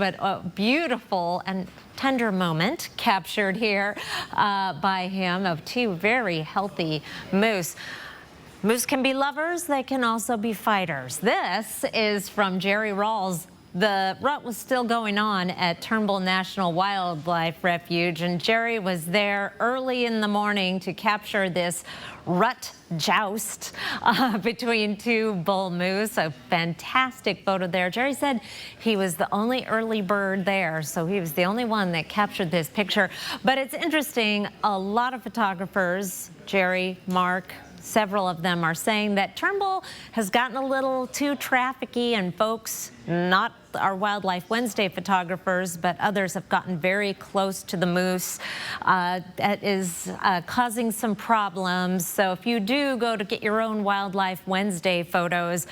But a beautiful and tender moment captured here by him of two very healthy moose. Moose can be lovers, they can also be fighters. This is from Jerry Rawls. The rut was still going on at Turnbull National Wildlife Refuge, and Jerry was there early in the morning to capture this rut joust between two bull moose. A fantastic photo there. Jerry said he was the only early bird there, so he was the only one that captured this picture. But it's interesting, a lot of photographers, Jerry, Mark, several of them are saying that Turnbull has gotten a little too trafficky, and folks, not our Wildlife Wednesday photographers, but others have gotten very close to the moose. That is causing some problems. So if you do go to get your own Wildlife Wednesday photos,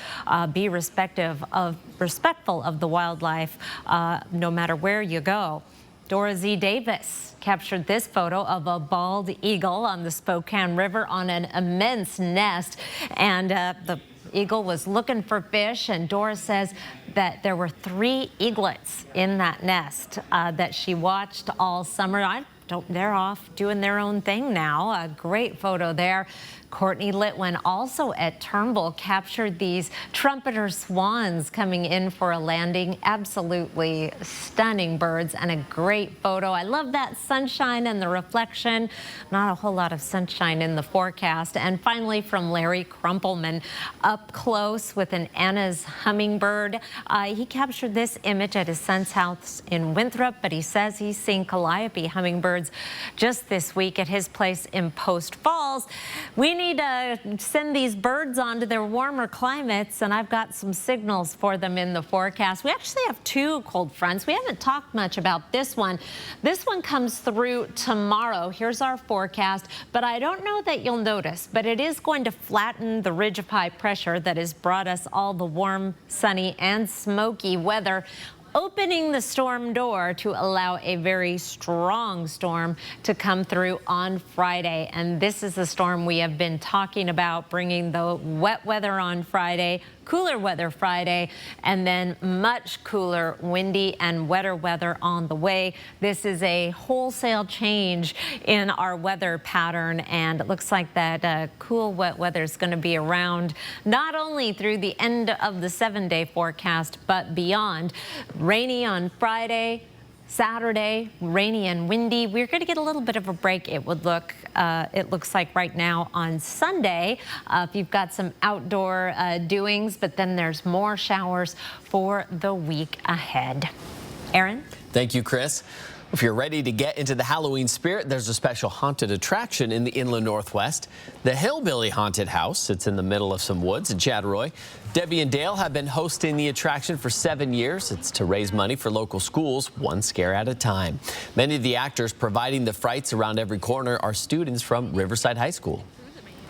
be respectful of the wildlife no matter where you go. Dora Z. Davis captured this photo of a bald eagle on the Spokane River on an immense nest, and the eagle was looking for fish, and Dora says that there were 3 eaglets in that nest that she watched all summer. They're off doing their own thing now. A great photo there. Courtney Litwin, also at Turnbull, captured these trumpeter swans coming in for a landing. Absolutely stunning birds and a great photo. I love that sunshine and the reflection. Not a whole lot of sunshine in the forecast. And finally, from Larry Crumpleman, up close with an Anna's hummingbird. He captured this image at his son's house in Winthrop, but he says he's seen calliope hummingbirds just this week at his place in Post Falls. We need to send these birds on to their warmer climates, and I've got some signals for them in the forecast. We actually have 2 cold fronts. We haven't talked much about this one. This one comes through tomorrow. Here's our forecast, but I don't know that you'll notice, but it is going to flatten the ridge of high pressure that has brought us all the warm, sunny, and smoky weather, opening the storm door to allow a very strong storm to come through on Friday. And this is the storm we have been talking about, bringing the wet weather on Friday, cooler weather Friday, and then much cooler, windy, and wetter weather on the way. This is a wholesale change in our weather pattern, and it looks like that cool, wet weather is going to be around not only through the end of the 7-day forecast, but beyond. Rainy on Friday, Saturday, rainy and windy. We're going to get a little bit of a break, it looks like right now on Sunday, if you've got some outdoor doings, but then there's more showers for the week ahead. Aaron? Thank you, Chris. If you're ready to get into the Halloween spirit, there's a special haunted attraction in the inland Northwest. The Hillbilly Haunted House sits in the middle of some woods in Chattaroy. Debbie and Dale have been hosting the attraction for 7 years. It's to raise money for local schools, one scare at a time. Many of the actors providing the frights around every corner are students from Riverside High School.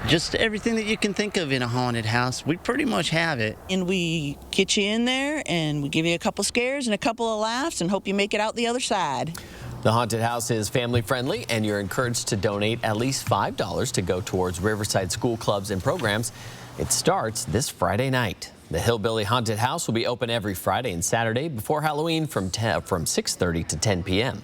Just everything that you can think of in a haunted house, we pretty much have it. And we get you in there and we give you a couple scares and a couple of laughs and hope you make it out the other side. The haunted house is family friendly, and you're encouraged to donate at least $5 to go towards Riverside school clubs and programs. It starts this Friday night. The Hillbilly Haunted House will be open every Friday and Saturday before Halloween from 6:30 to 10 p.m.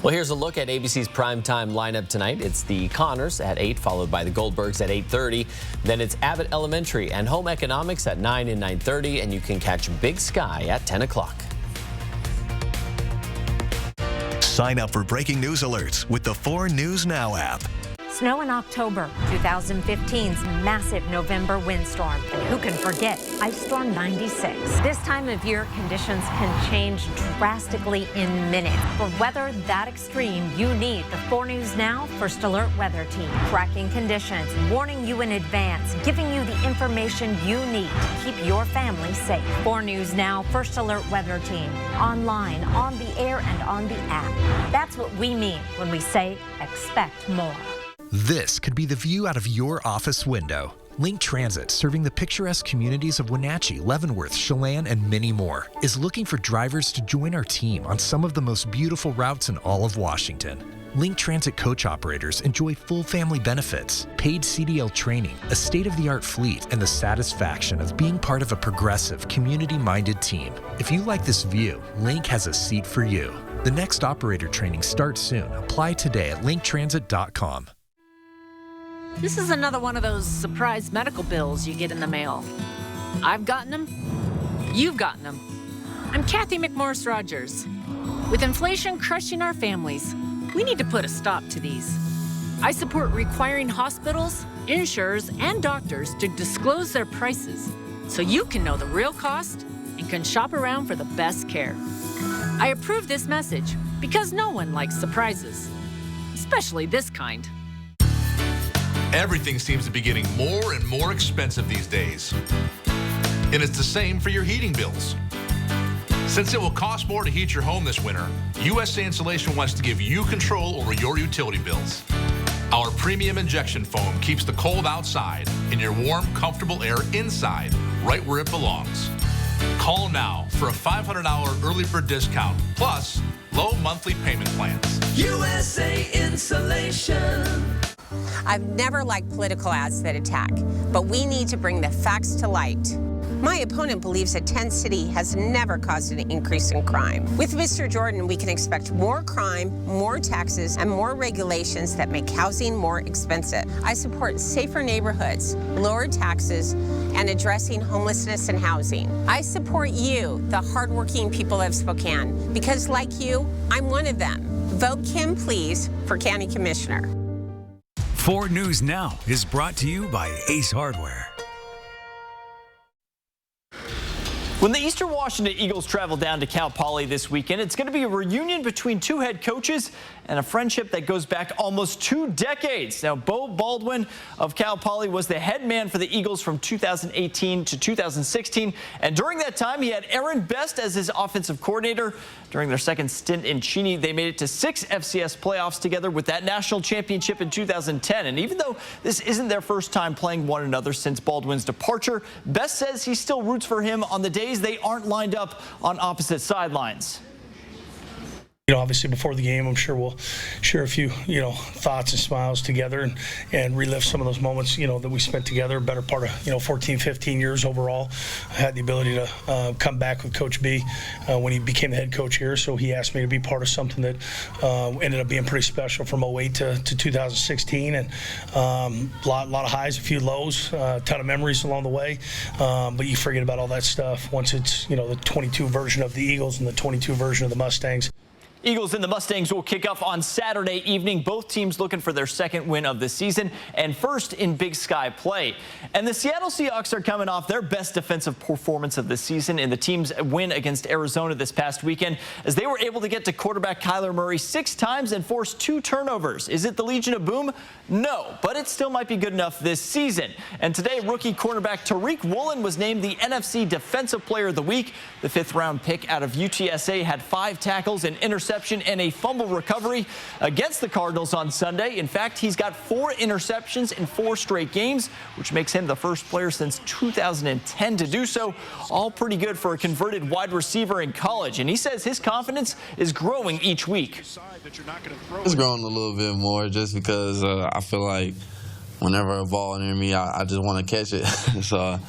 Well, here's a look at ABC's primetime lineup tonight. It's the Connors at 8, followed by the Goldbergs at 8:30. Then it's Abbott Elementary and Home Economics at 9 and 9:30, and you can catch Big Sky at 10 o'clock. Sign up for breaking news alerts with the 4 News Now app. Snow in October, 2015's massive November windstorm. And who can forget Ice Storm 96? This time of year, conditions can change drastically in minutes. For weather that extreme, you need the 4 News Now First Alert Weather Team. Tracking conditions, warning you in advance, giving you the information you need to keep your family safe. 4 News Now First Alert Weather Team. Online, on the air, and on the app. That's what we mean when we say expect more. This could be the view out of your office window. Link Transit, serving the picturesque communities of Wenatchee, Leavenworth, Chelan, and many more, is looking for drivers to join our team on some of the most beautiful routes in all of Washington. Link Transit coach operators enjoy full family benefits, paid CDL training, a state-of-the-art fleet, and the satisfaction of being part of a progressive, community-minded team. If you like this view, Link has a seat for you. The next operator training starts soon. Apply today at linktransit.com. This is another one of those surprise medical bills you get in the mail. I've gotten them. You've gotten them. I'm Kathy McMorris Rogers. With inflation crushing our families, we need to put a stop to these. I support requiring hospitals, insurers, and doctors to disclose their prices so you can know the real cost and can shop around for the best care. I approve this message because no one likes surprises, especially this kind. Everything seems to be getting more and more expensive these days. And it's the same for your heating bills. Since it will cost more to heat your home this winter, USA Insulation wants to give you control over your utility bills. Our premium injection foam keeps the cold outside and your warm, comfortable air inside, right where it belongs. Call now for a $500 early bird discount, plus low monthly payment plans. USA Insulation. I've never liked political ads that attack, but we need to bring the facts to light. My opponent believes that Tent City has never caused an increase in crime. With Mr. Jordan, we can expect more crime, more taxes, and more regulations that make housing more expensive. I support safer neighborhoods, lower taxes, and addressing homelessness and housing. I support you, the hardworking people of Spokane, because like you, I'm one of them. Vote Kim, please, for County Commissioner. 4 News Now is brought to you by Ace Hardware. When the Eastern Washington Eagles travel down to Cal Poly this weekend, it's going to be a reunion between 2 head coaches and a friendship that goes back almost 2 decades. Now, Bo Baldwin of Cal Poly was the head man for the Eagles from 2018 to 2016. And during that time, he had Aaron Best as his offensive coordinator. During their second stint in Cheney, they made it to 6 FCS playoffs together with that national championship in 2010. And even though this isn't their first time playing one another since Baldwin's departure, Best says he still roots for him on the days they aren't lined up on opposite sidelines. You know, obviously before the game, I'm sure we'll share a few, thoughts and smiles together and relive some of those moments, that we spent together, better part of, 14, 15 years overall. I had the ability to come back with Coach B when he became the head coach here, so he asked me to be part of something that ended up being pretty special from 08 to 2016, and a lot of highs, a few lows, a ton of memories along the way, but you forget about all that stuff once it's, the 22 version of the Eagles and the 22 version of the Mustangs. Eagles and the Mustangs will kick off on Saturday evening. Both teams looking for their second win of the season and first in Big Sky play. And the Seattle Seahawks are coming off their best defensive performance of the season in the team's win against Arizona this past weekend, as they were able to get to quarterback Kyler Murray 6 times and force 2 turnovers. Is it the Legion of Boom? No, but it still might be good enough this season. And today, rookie cornerback Tariq Woolen was named the NFC Defensive Player of the Week. The 5th-round pick out of UTSA had 5 tackles, an interception, and a fumble recovery against the Cardinals on Sunday. In fact, he's got 4 interceptions in 4 straight games, which makes him the first player since 2010 to do so. All pretty good for a converted wide receiver in college. And he says his confidence is growing each week. It's growing a little bit more just because I feel like whenever a ball near me, I just want to catch it. So,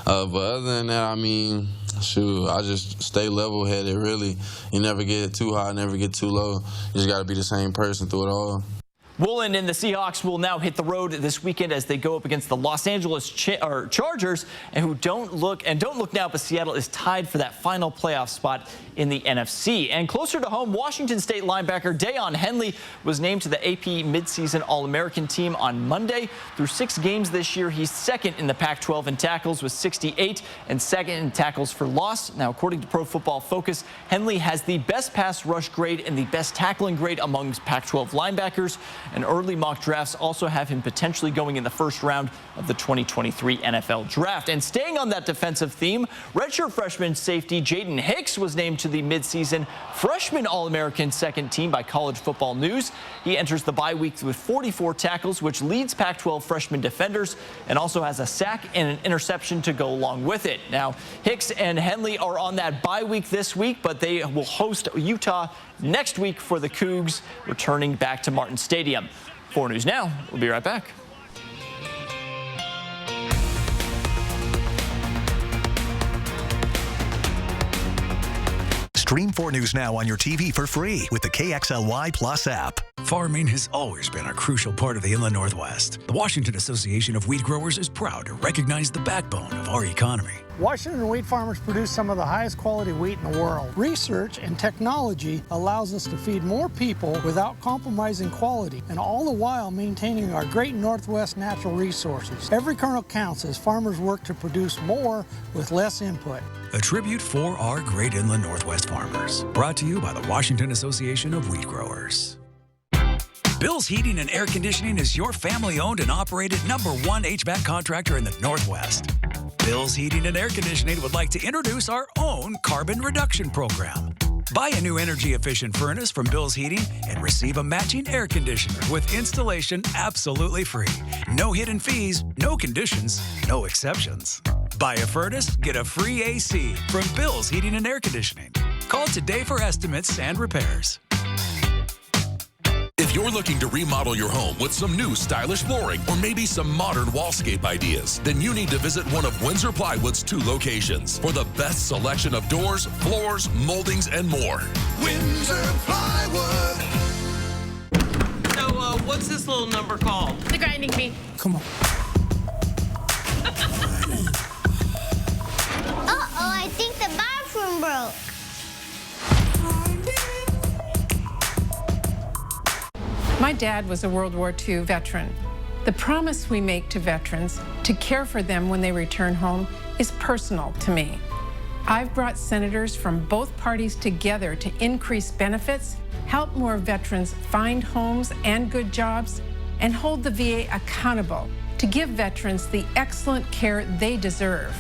but other than that, I mean, shoot, I just stay level-headed, really. You never get too high, never get too low. You just got to be the same person through it all. Woolen and the Seahawks will now hit the road this weekend as they go up against the Los Angeles Chargers, and who don't look now, but Seattle is tied for that final playoff spot in the NFC. And closer to home, Washington State linebacker Deion Henley was named to the AP midseason All-American team on Monday. Through 6 games this year, he's 2nd in the Pac-12 in tackles with 68 and 2nd in tackles for loss. Now, according to Pro Football Focus, Henley has the best pass rush grade and the best tackling grade among Pac-12 linebackers. And early mock drafts also have him potentially going in the first round of the 2023 NFL Draft. And staying on that defensive theme, redshirt freshman safety Jaden Hicks was named to the midseason freshman All-American second team by College Football News. He enters the bye week with 44 tackles, which leads Pac-12 freshman defenders, and also has a sack and an interception to go along with it. Now, Hicks and Henley are on that bye week this week, but they will host Utah next week for the Cougs, returning back to Martin Stadium. 4 News Now, we'll be right back. Stream 4 News Now on your TV for free with the KXLY Plus app. Farming has always been a crucial part of the Inland Northwest. The Washington Association of Wheat Growers is proud to recognize the backbone of our economy. Washington wheat farmers produce some of the highest quality wheat in the world. Research and technology allows us to feed more people without compromising quality, and all the while maintaining our great Northwest natural resources. Every kernel counts as farmers work to produce more with less input. A tribute for our great Inland Northwest farmers. Brought to you by the Washington Association of Wheat Growers. Bill's Heating and Air Conditioning is your family-owned and operated #1 HVAC contractor in the Northwest. Bill's Heating and Air Conditioning would like to introduce our own carbon reduction program. Buy a new energy-efficient furnace from Bill's Heating and receive a matching air conditioner with installation absolutely free. No hidden fees, no conditions, no exceptions. Buy a furnace, get a free AC from Bill's Heating and Air Conditioning. Call today for estimates and repairs. If you're looking to remodel your home with some new stylish flooring or maybe some modern wallscape ideas, then you need to visit one of Windsor Plywood's 2 locations for the best selection of doors, floors, moldings, and more. Windsor Plywood. So, what's this little number called? The grinding bee. Come on. Uh-oh, I think the bathroom broke. My dad was a World War II veteran. The promise we make to veterans to care for them when they return home is personal to me. I've brought senators from both parties together to increase benefits, help more veterans find homes and good jobs, and hold the VA accountable to give veterans the excellent care they deserve.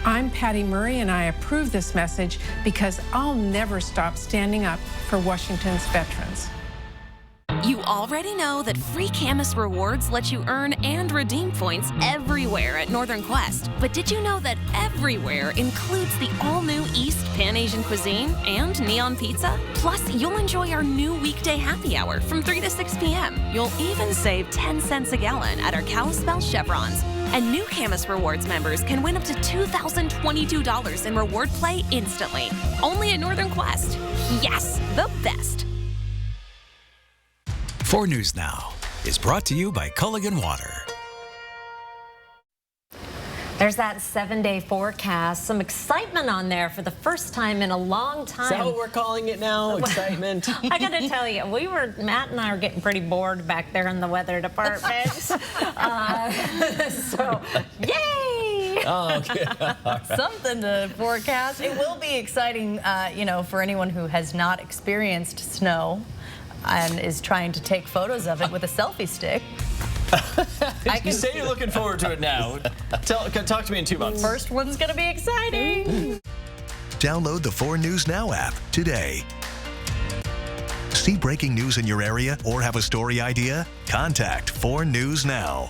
I'm Patty Murray, and I approve this message because I'll never stop standing up for Washington's veterans. You already know that free Camus rewards let you earn and redeem points everywhere at Northern Quest. But did you know that everywhere includes the all-new East Pan Asian cuisine and Neon Pizza? Plus, you'll enjoy our new weekday happy hour from 3 to 6 p.m. You'll even save 10 cents a gallon at our Kalispell Chevrons. And new Camus Rewards members can win up to $2,022 in reward play instantly. Only at Northern Quest. Yes, the best. 4 News Now is brought to you by Culligan Water. There's that 7-day forecast. Some excitement on there for the first time in a long time. Is that what we're calling it now? Excitement? I got to tell you, Matt and I are getting pretty bored back there in the weather department. So, yay! Oh, okay. Right. Something to forecast. It will be exciting, for anyone who has not experienced snow and is trying to take photos of it with a selfie stick. You say you're looking forward to it now. Talk to me in 2 months. First one's going to be exciting. Download the 4 News Now app today. See breaking news in your area or have a story idea? Contact 4 News Now.